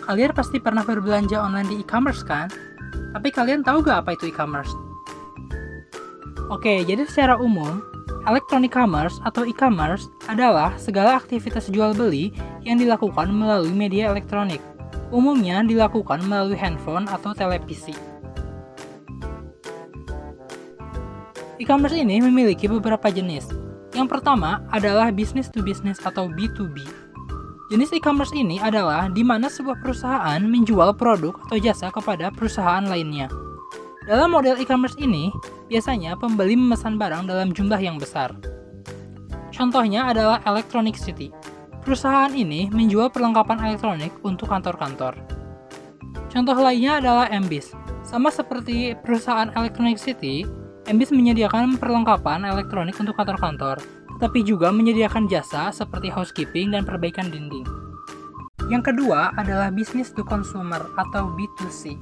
Kalian pasti pernah berbelanja online di e-commerce kan? Tapi kalian tahu gak apa itu e-commerce? Oke, jadi secara umum, electronic commerce atau e-commerce adalah segala aktivitas jual beli yang dilakukan melalui media elektronik. Umumnya dilakukan melalui handphone atau televisi. E-commerce ini memiliki beberapa jenis. Yang pertama adalah business to business atau B2B. Jenis e-commerce ini adalah di mana sebuah perusahaan menjual produk atau jasa kepada perusahaan lainnya. Dalam model e-commerce ini, biasanya pembeli memesan barang dalam jumlah yang besar. Contohnya adalah Electronic City. Perusahaan ini menjual perlengkapan elektronik untuk kantor-kantor. Contoh lainnya adalah MBIS. Sama seperti perusahaan Electronic City, MBIS menyediakan perlengkapan elektronik untuk kantor-kantor, tetapi juga menyediakan jasa seperti housekeeping dan perbaikan dinding. Yang kedua adalah business to consumer atau B2C.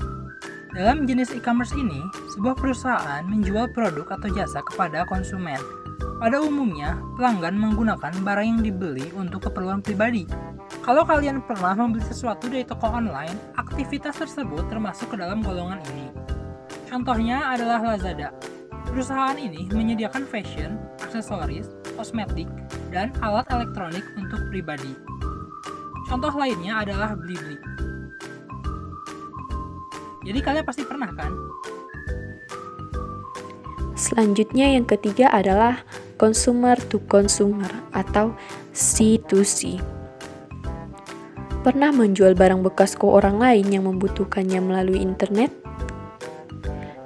Dalam jenis e-commerce ini, sebuah perusahaan menjual produk atau jasa kepada konsumen. Pada umumnya, pelanggan menggunakan barang yang dibeli untuk keperluan pribadi. Kalau kalian pernah membeli sesuatu dari toko online, aktivitas tersebut termasuk ke dalam golongan ini. Contohnya adalah Lazada. Perusahaan ini menyediakan fashion, aksesoris, kosmetik, dan alat elektronik untuk pribadi. Contoh lainnya adalah Blibli. Jadi kalian pasti pernah kan? Selanjutnya yang ketiga adalah consumer to consumer atau C2C. Pernah menjual barang bekas ke orang lain yang membutuhkannya melalui internet?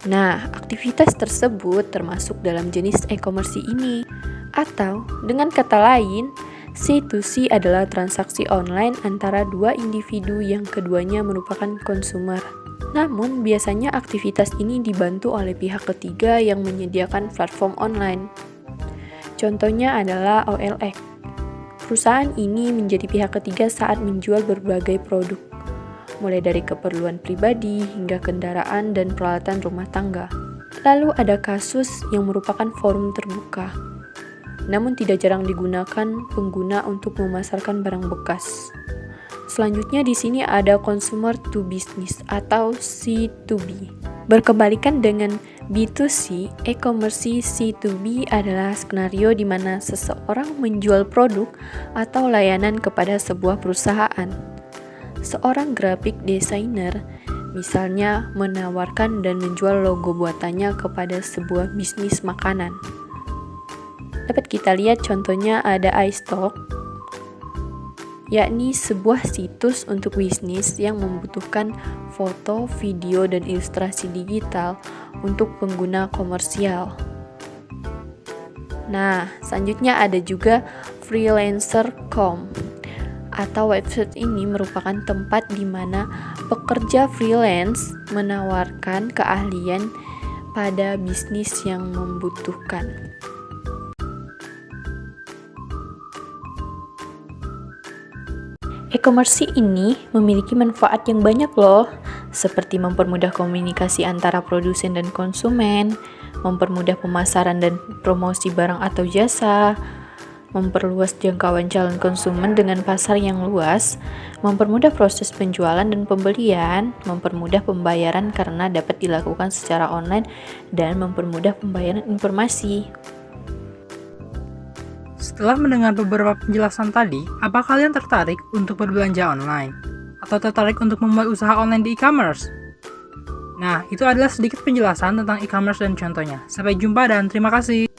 Nah, aktivitas tersebut termasuk dalam jenis e-commerce ini. Atau, dengan kata lain, C2C adalah transaksi online antara dua individu yang keduanya merupakan konsumer. Namun, biasanya aktivitas ini dibantu oleh pihak ketiga yang menyediakan platform online. Contohnya adalah OLX. Perusahaan ini menjadi pihak ketiga saat menjual berbagai produk, mulai dari keperluan pribadi hingga kendaraan dan peralatan rumah tangga. Lalu ada kasus yang merupakan forum terbuka, namun tidak jarang digunakan pengguna untuk memasarkan barang bekas. Selanjutnya di sini ada consumer to business atau C2B. Berkebalikan dengan B2C, e-commerce C2B adalah skenario di mana seseorang menjual produk atau layanan kepada sebuah perusahaan. Seorang graphic designer misalnya menawarkan dan menjual logo buatannya kepada sebuah bisnis makanan. Dapat kita lihat contohnya ada iStock, yakni sebuah situs untuk bisnis yang membutuhkan foto, video, dan ilustrasi digital untuk pengguna komersial. Nah, selanjutnya ada juga freelancer.com atau website ini merupakan tempat di mana pekerja freelance menawarkan keahlian pada bisnis yang membutuhkan. E-commerce ini memiliki manfaat yang banyak loh, seperti mempermudah komunikasi antara produsen dan konsumen, mempermudah pemasaran dan promosi barang atau jasa, memperluas jangkauan calon konsumen dengan pasar yang luas, mempermudah proses penjualan dan pembelian, mempermudah pembayaran karena dapat dilakukan secara online, dan mempermudah pembayaran informasi. Setelah mendengar beberapa penjelasan tadi, apa kalian tertarik untuk berbelanja online? Atau tertarik untuk memulai usaha online di e-commerce? Nah, itu adalah sedikit penjelasan tentang e-commerce dan contohnya. Sampai jumpa dan terima kasih.